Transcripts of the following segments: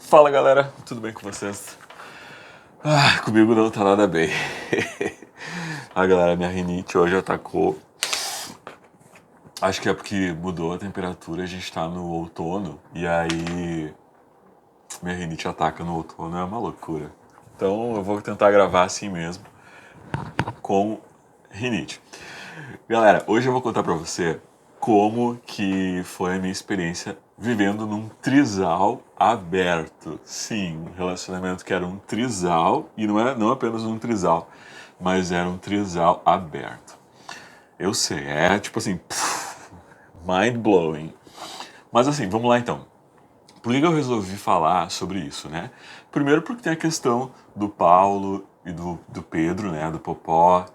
Fala galera, tudo bem com vocês? Comigo não tá nada bem. Galera, minha rinite hoje atacou. Acho que é porque mudou a temperatura, a gente tá no outono e aí minha rinite ataca no outono, é uma loucura. Então eu vou tentar gravar assim mesmo, com rinite. Galera, hoje eu vou contar pra você como que foi a minha experiência vivendo num trisal aberto. Sim, um relacionamento que era um trisal, e não apenas um trisal, mas era um trisal aberto. Eu sei, é tipo assim, mind blowing. Mas assim, vamos lá então. Por que eu resolvi falar sobre isso, né? Primeiro porque tem a questão do Paulo e do Pedro, né? Do Popó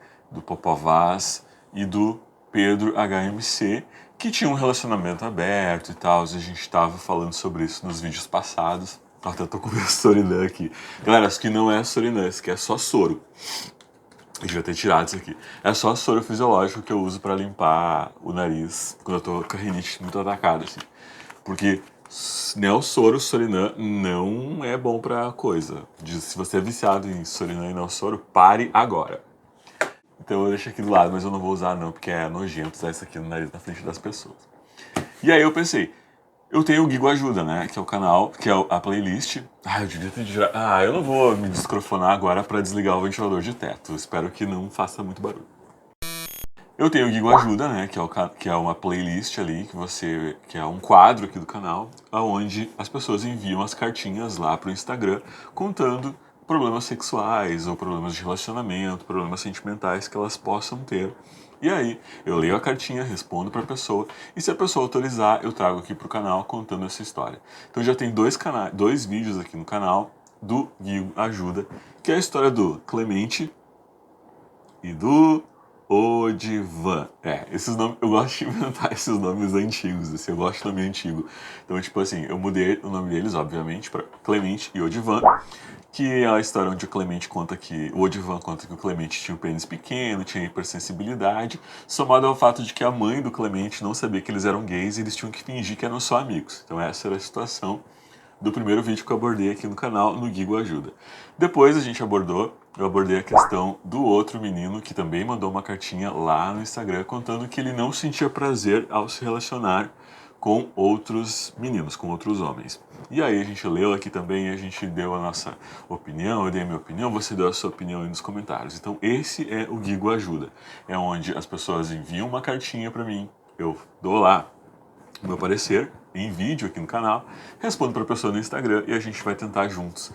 Vaz e do Pedro HMC, que tinha um relacionamento aberto e tal. A gente estava falando sobre isso nos vídeos passados. Até tô com o meu Sorinã aqui. Galera, isso aqui não é Sorinã, isso aqui é só soro. Eu devia ter tirado isso aqui. É só soro fisiológico que eu uso pra limpar o nariz quando eu tô com a rinite muito atacada, assim. Porque Neossoro, Sorinã não é bom pra coisa. Se você é viciado em Sorinã e Neossoro, pare agora. Então eu deixo aqui do lado, mas eu não vou usar não, porque é nojento usar isso aqui no nariz na frente das pessoas. E aí eu pensei, eu tenho o Guigo Ajuda, né, que é o canal, que é a playlist. Eu devia ter tirado. Eu não vou me descrofonar agora pra desligar o ventilador de teto. Espero que não faça muito barulho. Eu tenho o Guigo Ajuda, né, que é uma playlist ali, que é um quadro aqui do canal, onde as pessoas enviam as cartinhas lá pro Instagram, contando problemas sexuais ou problemas de relacionamento, problemas sentimentais que elas possam ter. E aí, eu leio a cartinha, respondo pra pessoa, e se a pessoa autorizar, eu trago aqui pro canal contando essa história. Então já tem dois vídeos aqui no canal do Guigo Ajuda, que é a história do Clemente e do Odivan. Esses nomes, eu gosto de inventar esses nomes antigos, assim, eu gosto de nome antigo. Então, tipo assim, eu mudei o nome deles, obviamente, para Clemente e Odivan, que é a história onde o Odivan conta que o Clemente tinha um pênis pequeno, tinha hipersensibilidade, somado ao fato de que a mãe do Clemente não sabia que eles eram gays e eles tinham que fingir que eram só amigos. Então essa era a situação do primeiro vídeo que eu abordei aqui no canal, no Guigo Ajuda. Depois eu abordei a questão do outro menino que também mandou uma cartinha lá no Instagram contando que ele não sentia prazer ao se relacionar com outros meninos, com outros homens. E aí a gente leu aqui também, a gente deu a nossa opinião, eu dei a minha opinião, você deu a sua opinião aí nos comentários. Então esse é o Guigo Ajuda, é onde as pessoas enviam uma cartinha pra mim, eu dou lá o meu parecer em vídeo aqui no canal, respondo para a pessoa no Instagram e a gente vai tentar juntos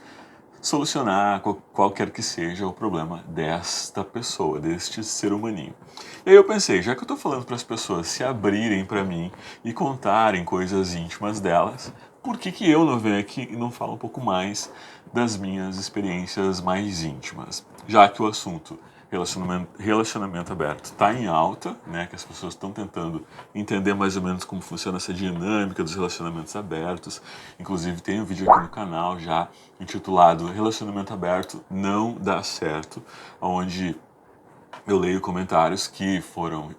solucionar qualquer que seja o problema desta pessoa, deste ser humaninho. E aí eu pensei, já que eu estou falando para as pessoas se abrirem para mim e contarem coisas íntimas delas, por que eu não venho aqui e não falo um pouco mais das minhas experiências mais íntimas? Já que o assunto relacionamento aberto está em alta, né, que as pessoas estão tentando entender mais ou menos como funciona essa dinâmica dos relacionamentos abertos. Inclusive tem um vídeo aqui no canal já intitulado Relacionamento Aberto Não Dá Certo, onde eu leio comentários que foram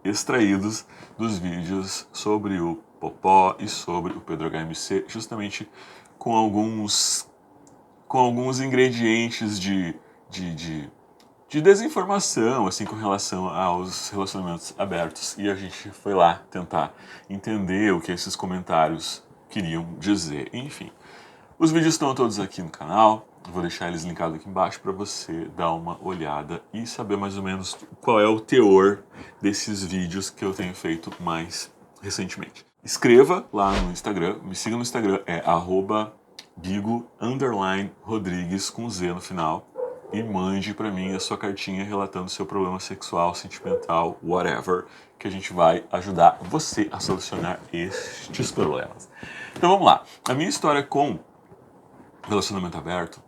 extraídos dos vídeos sobre o Popó e sobre o Pedro HMC, justamente com alguns ingredientes de desinformação, assim, com relação aos relacionamentos abertos. E a gente foi lá tentar entender o que esses comentários queriam dizer. Enfim, os vídeos estão todos aqui no canal. Vou deixar eles linkados aqui embaixo para você dar uma olhada e saber mais ou menos qual é o teor desses vídeos que eu tenho feito mais recentemente. Escreva lá no Instagram, me siga no Instagram, é @Guigo_Rodrigues com Z no final. E mande pra mim a sua cartinha relatando seu problema sexual, sentimental, whatever, que a gente vai ajudar você a solucionar estes problemas. Então vamos lá. A minha história com relacionamento aberto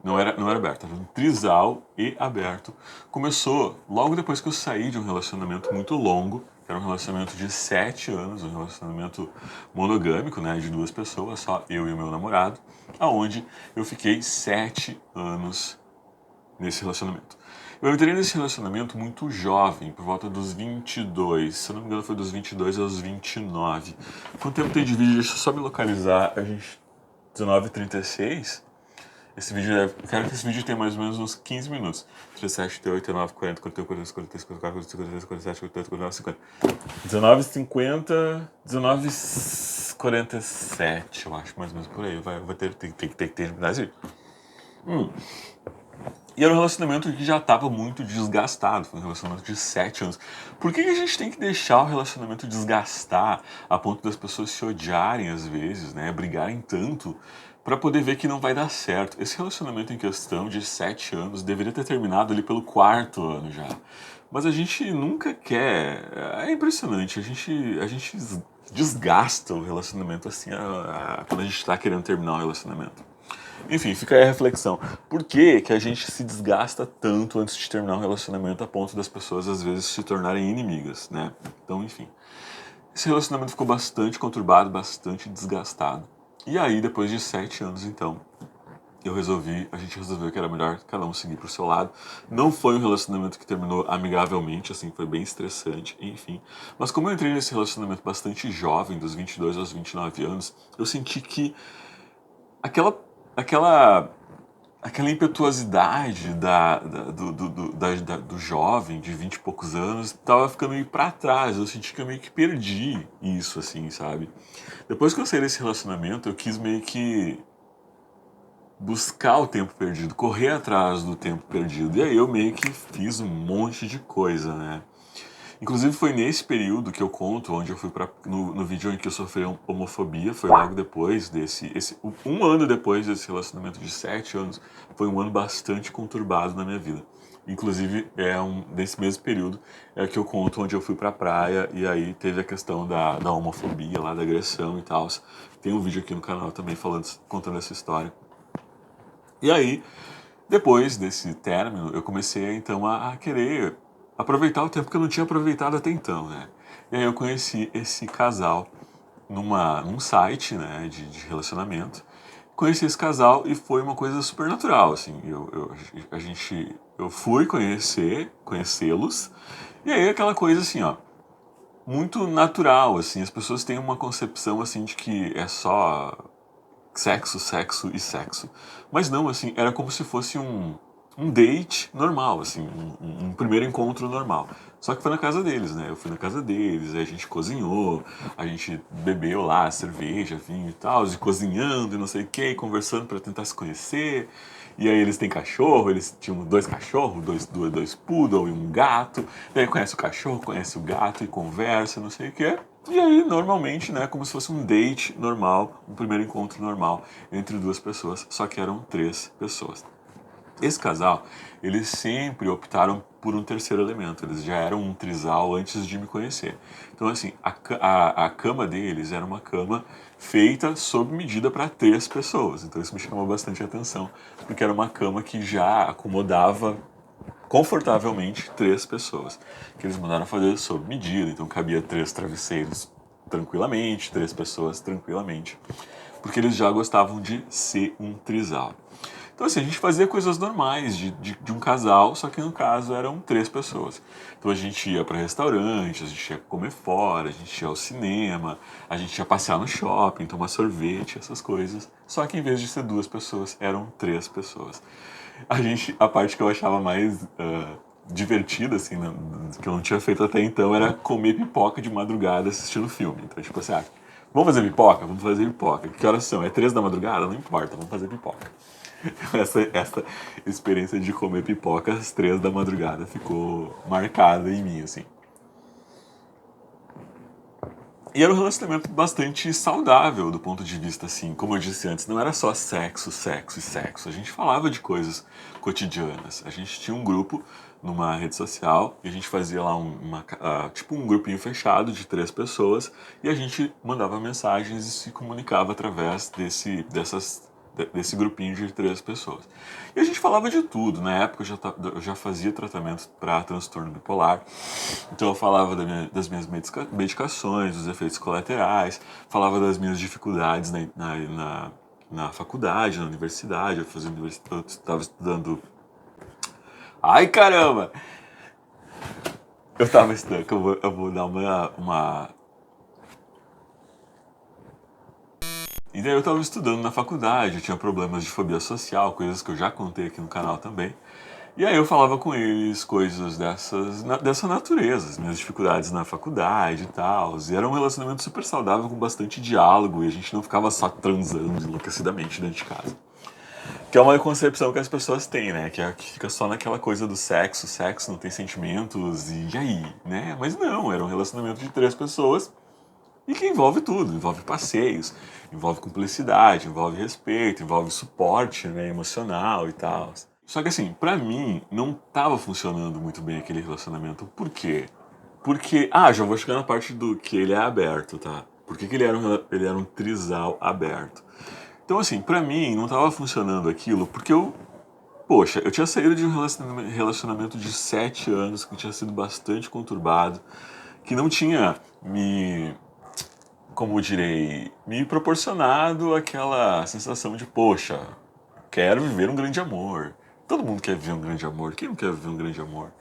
não era aberto, era um trisal e aberto. Começou logo depois que eu saí de um relacionamento muito longo, que era um relacionamento de 7 anos, um relacionamento monogâmico, né, de 2 pessoas, só eu e o meu namorado, aonde eu fiquei 7 anos nesse relacionamento. Eu entrei nesse relacionamento muito jovem, por volta dos 22, se eu não me engano foi dos 22 aos 29. Quanto tempo tem de vídeo? Deixa eu só me localizar, a gente 19h36. Esse vídeo deve... Quero que esse vídeo tenha mais ou menos uns 15 minutos. 37, 38, 39, 40, 41, 42, 43, 44, 45, 46, 47, 48, 49, 50. 19h47, eu acho, mais ou menos por aí. Vai tem que terminar esse vídeo. E era um relacionamento que já estava muito desgastado. Foi um relacionamento de 7 anos. Por que a gente tem que deixar o relacionamento desgastar a ponto das pessoas se odiarem às vezes, né? Brigarem tanto para poder ver que não vai dar certo? Esse relacionamento em questão de 7 anos deveria ter terminado ali pelo 4º ano já. Mas a gente nunca quer. É impressionante. A gente desgasta o relacionamento assim quando a gente está querendo terminar o relacionamento. Enfim, fica aí a reflexão. Por que que a gente se desgasta tanto antes de terminar um relacionamento a ponto das pessoas às vezes se tornarem inimigas, né? Então, enfim. Esse relacionamento ficou bastante conturbado, bastante desgastado. E aí, depois de 7 anos, então, a gente resolveu que era melhor cada um seguir pro seu lado. Não foi um relacionamento que terminou amigavelmente, assim, foi bem estressante, enfim. Mas como eu entrei nesse relacionamento bastante jovem, dos 22 aos 29 anos, eu senti que aquela aquela aquela impetuosidade do jovem de 20 e poucos anos tava ficando meio pra trás. Eu senti que eu meio que perdi isso, assim, sabe? Depois que eu saí desse relacionamento, eu quis meio que buscar o tempo perdido, correr atrás do tempo perdido. E aí eu meio que fiz um monte de coisa, né? Inclusive foi nesse período que eu conto, onde eu fui no vídeo em que eu sofri homofobia, foi logo depois um ano depois desse relacionamento de 7 anos, foi um ano bastante conturbado na minha vida. Inclusive, nesse mesmo período é que eu conto onde eu fui pra praia e aí teve a questão da homofobia lá, da agressão e tal. Tem um vídeo aqui no canal também contando essa história. E aí, depois desse término, eu comecei então a querer aproveitar o tempo que eu não tinha aproveitado até então, né? E aí eu conheci esse casal num site, né, de relacionamento. Conheci esse casal e foi uma coisa super natural, assim. Eu fui conhecê-los, e aí aquela coisa assim, ó, muito natural, assim. As pessoas têm uma concepção assim de que é só sexo, sexo e sexo. Mas não, assim, era como se fosse um date normal, assim, um primeiro encontro normal. Só que foi na casa deles, né? Eu fui na casa deles, aí a gente cozinhou, a gente bebeu lá cerveja, vinho e tal, e cozinhando e não sei o que, conversando para tentar se conhecer. E aí eles têm cachorro, eles tinham 2 cachorros, dois poodle e um gato. E aí conhece o cachorro, conhece o gato e conversa, não sei o que. E aí, normalmente, né, como se fosse um date normal, um primeiro encontro normal entre 2 pessoas, só que eram 3 pessoas. Esse casal, eles sempre optaram por um terceiro elemento, eles já eram um trisal antes de me conhecer. Então, assim, a cama deles era uma cama feita sob medida para 3 pessoas, então isso me chamou bastante atenção, porque era uma cama que já acomodava confortavelmente 3 pessoas, que eles mandaram fazer sob medida, então cabia 3 travesseiros tranquilamente, 3 pessoas tranquilamente, porque eles já gostavam de ser um trisal. Então assim, a gente fazia coisas normais de um casal, só que no caso eram 3 pessoas. Então a gente ia para restaurantes, a gente ia comer fora, a gente ia ao cinema, a gente ia passear no shopping, tomar sorvete, essas coisas. Só que em vez de ser 2 pessoas, eram 3 pessoas. A parte que eu achava mais divertida, assim, né, que eu não tinha feito até então, era comer pipoca de madrugada assistindo filme. Então, tipo assim, vamos fazer pipoca? Vamos fazer pipoca. Que horas são? É 3 da madrugada? Não importa, vamos fazer pipoca. Essa experiência de comer pipoca às 3 da madrugada ficou marcada em mim, assim. E era um relacionamento bastante saudável do ponto de vista, assim, como eu disse antes, não era só sexo, sexo e sexo. A gente falava de coisas cotidianas. A gente tinha um grupo numa rede social e a gente fazia lá tipo um grupinho fechado de 3 pessoas e a gente mandava mensagens e se comunicava através desse grupinho de 3 pessoas. E a gente falava de tudo. Na época eu já fazia tratamento para transtorno bipolar, então eu falava das minhas medicações, dos efeitos colaterais, falava das minhas dificuldades na faculdade, na universidade. Eu estava estudando. Ai, caramba! Eu estava estudando, eu vou dar uma. E daí eu estava estudando na faculdade, eu tinha problemas de fobia social, coisas que eu já contei aqui no canal também. E aí eu falava com eles coisas dessa natureza, as minhas dificuldades na faculdade e tal. E era um relacionamento super saudável com bastante diálogo e a gente não ficava só transando enlouquecidamente dentro de casa. Que é uma concepção que as pessoas têm, né? Que fica só naquela coisa do sexo não tem sentimentos e aí, né? Mas não, era um relacionamento de 3 pessoas e que envolve tudo, envolve passeios, envolve cumplicidade, envolve respeito, envolve suporte, né, emocional e tal. Só que assim, pra mim, não tava funcionando muito bem aquele relacionamento. Por quê? Porque, já vou chegar na parte do que ele é aberto, tá? Por que, que ele era um trisal aberto? Então assim, pra mim, não tava funcionando aquilo porque poxa, eu tinha saído de um relacionamento de 7 anos que tinha sido bastante conturbado, que não tinha como direi, me proporcionado aquela sensação de, poxa, quero viver um grande amor. Todo mundo quer viver um grande amor. Quem não quer viver um grande amor?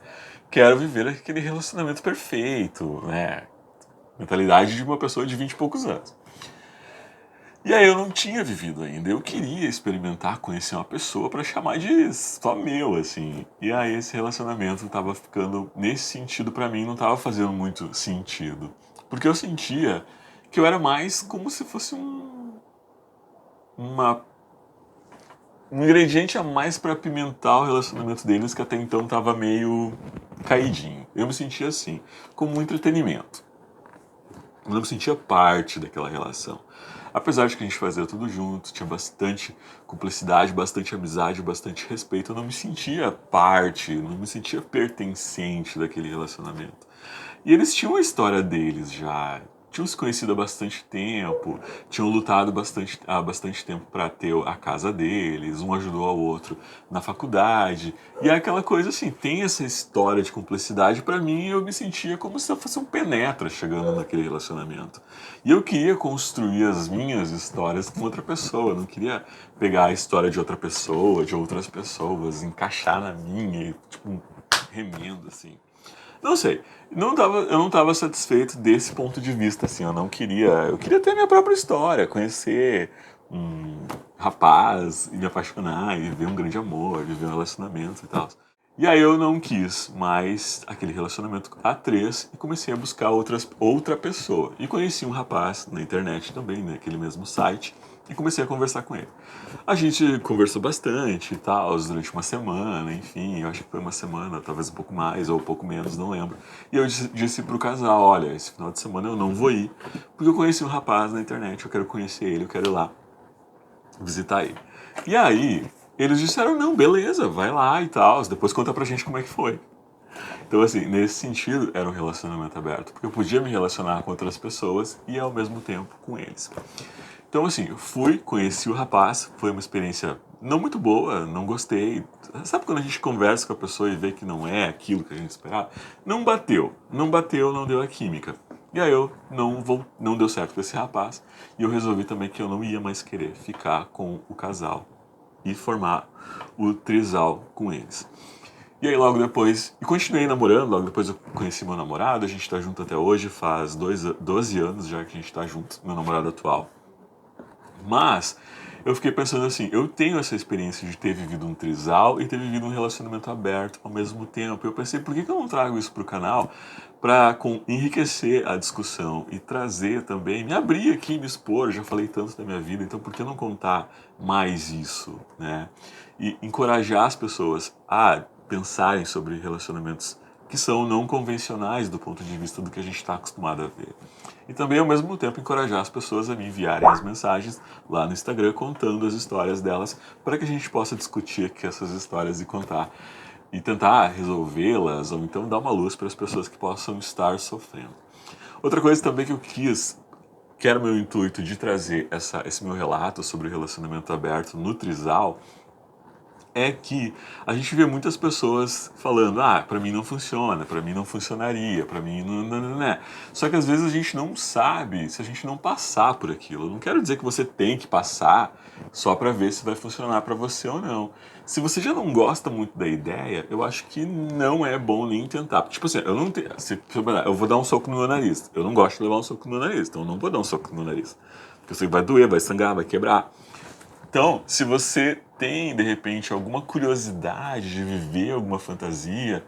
Quero viver aquele relacionamento perfeito, né? Mentalidade de uma pessoa de 20 e poucos anos. E aí eu não tinha vivido ainda. Eu queria experimentar, conhecer uma pessoa para chamar de só meu, assim. E aí esse relacionamento tava ficando, nesse sentido, para mim, não tava fazendo muito sentido. Porque eu sentia que eu era mais como se fosse uma um ingrediente a mais para apimentar o relacionamento deles que até então tava meio caidinho. Eu me sentia assim, como um entretenimento. Eu não me sentia parte daquela relação. Apesar de que a gente fazia tudo junto, tinha bastante cumplicidade, bastante amizade, bastante respeito, eu não me sentia parte, não me sentia pertencente daquele relacionamento. E eles tinham a história deles já, tinham se conhecido há bastante tempo, tinham lutado há bastante tempo para ter a casa deles, um ajudou ao outro na faculdade. E é aquela coisa assim, tem essa história de cumplicidade, para mim eu me sentia como se eu fosse um penetra chegando naquele relacionamento. E eu queria construir as minhas histórias com outra pessoa, eu não queria pegar a história de outra pessoa, de outras pessoas, encaixar na minha e tipo um remendo assim. Não sei. Eu não tava satisfeito desse ponto de vista, assim. Eu queria ter minha própria história, conhecer um rapaz e me apaixonar e viver um grande amor, viver um relacionamento e tal. E aí eu não quis mais aquele relacionamento a 3 e comecei a buscar outra pessoa. E conheci um rapaz na internet também, naquele mesmo site, e comecei a conversar com ele. A gente conversou bastante e tal, durante uma semana, enfim, eu acho que foi uma semana, talvez um pouco mais ou um pouco menos, não lembro. E eu disse pro casal, olha, esse final de semana eu não vou ir, porque eu conheci um rapaz na internet, eu quero conhecer ele, eu quero ir lá visitar ele. E aí, eles disseram, não, beleza, vai lá e tal, depois conta pra gente como é que foi. Então, assim, nesse sentido, era um relacionamento aberto, porque eu podia me relacionar com outras pessoas e ao mesmo tempo com eles. Então, assim, eu fui, conheci o rapaz, foi uma experiência não muito boa, não gostei. Sabe quando a gente conversa com a pessoa e vê que não é aquilo que a gente esperava? Não bateu, não deu a química. E aí não deu certo com esse rapaz, e eu resolvi também que eu não ia mais querer ficar com o casal e formar o trisal com eles. E aí logo depois, e continuei namorando, logo depois eu conheci meu namorado, a gente tá junto até hoje, faz 12 anos já que a gente tá junto, meu namorado atual. Mas eu fiquei pensando assim, eu tenho essa experiência de ter vivido um trisal e ter vivido um relacionamento aberto ao mesmo tempo. Eu pensei, por que eu não trago isso para o canal para enriquecer a discussão e trazer também, me abrir aqui, me expor, já falei tanto da minha vida, então por que não contar mais isso, né? E encorajar as pessoas a pensarem sobre relacionamentos que são não convencionais do ponto de vista do que a gente está acostumado a ver. E também, ao mesmo tempo, encorajar as pessoas a me enviarem as mensagens lá no Instagram contando as histórias delas para que a gente possa discutir aqui essas histórias e contar e tentar resolvê-las ou então dar uma luz para as pessoas que possam estar sofrendo. Outra coisa também que era o meu intuito de trazer esse meu relato sobre o relacionamento aberto no Trisal, é que a gente vê muitas pessoas falando, pra mim não funciona, pra mim não funcionaria, pra mim não. Só que às vezes a gente não sabe se a gente não passar por aquilo. Eu não quero dizer que você tem que passar só pra ver se vai funcionar pra você ou não. Se você já não gosta muito da ideia, eu acho que não é bom nem tentar. Tipo assim, eu não tenho, eu vou dar um soco no meu nariz. Eu não gosto de levar um soco no nariz, então eu não vou dar um soco no nariz. Eu sei que vai doer, vai sangrar, vai quebrar. Então, se você tem, de repente, alguma curiosidade de viver alguma fantasia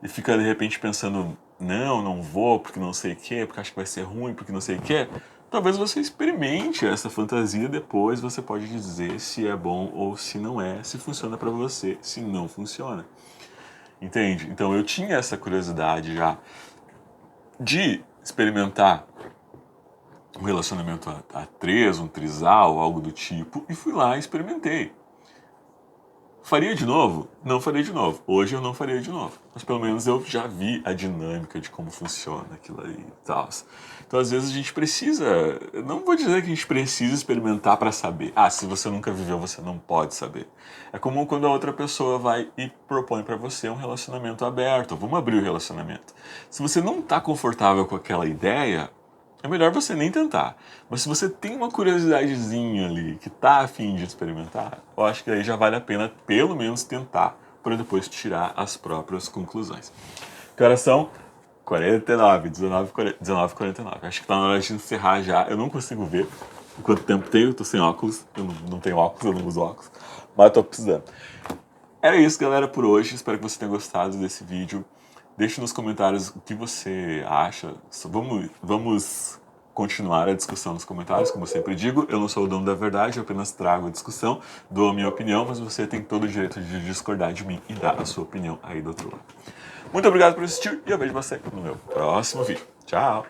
e fica, de repente, pensando, não vou porque não sei o que, porque acho que vai ser ruim, porque não sei o que, talvez você experimente essa fantasia e depois você pode dizer se é bom ou se não é, se funciona pra você, se não funciona. Entende? Então, eu tinha essa curiosidade já de experimentar um relacionamento a três, um trisal, algo do tipo, e fui lá e experimentei. Faria de novo? Não faria de novo. Hoje eu não faria de novo. Mas pelo menos eu já vi a dinâmica de como funciona aquilo aí e tal. Então às vezes a gente precisa. Eu não vou dizer que a gente precisa experimentar para saber. Ah, se você nunca viveu, você não pode saber. É como quando a outra pessoa vai e propõe para você um relacionamento aberto. Vamos abrir o relacionamento. Se você não está confortável com aquela ideia, é melhor você nem tentar. Mas se você tem uma curiosidadezinha ali que tá a fim de experimentar, eu acho que aí já vale a pena pelo menos tentar para depois tirar as próprias conclusões. Que horas são? 49, 19h49. Acho que tá na hora de encerrar já. Eu não consigo ver quanto tempo tenho, eu tô sem óculos. Eu não tenho óculos, eu não uso óculos. Mas eu tô precisando. Era isso, galera, por hoje. Espero que você tenha gostado desse vídeo. Deixe nos comentários o que você acha. Vamos continuar a discussão nos comentários, como eu sempre digo. Eu não sou o dono da verdade, eu apenas trago a discussão, dou a minha opinião, mas você tem todo o direito de discordar de mim e dar a sua opinião aí do outro lado. Muito obrigado por assistir e eu vejo você no meu próximo vídeo. Tchau!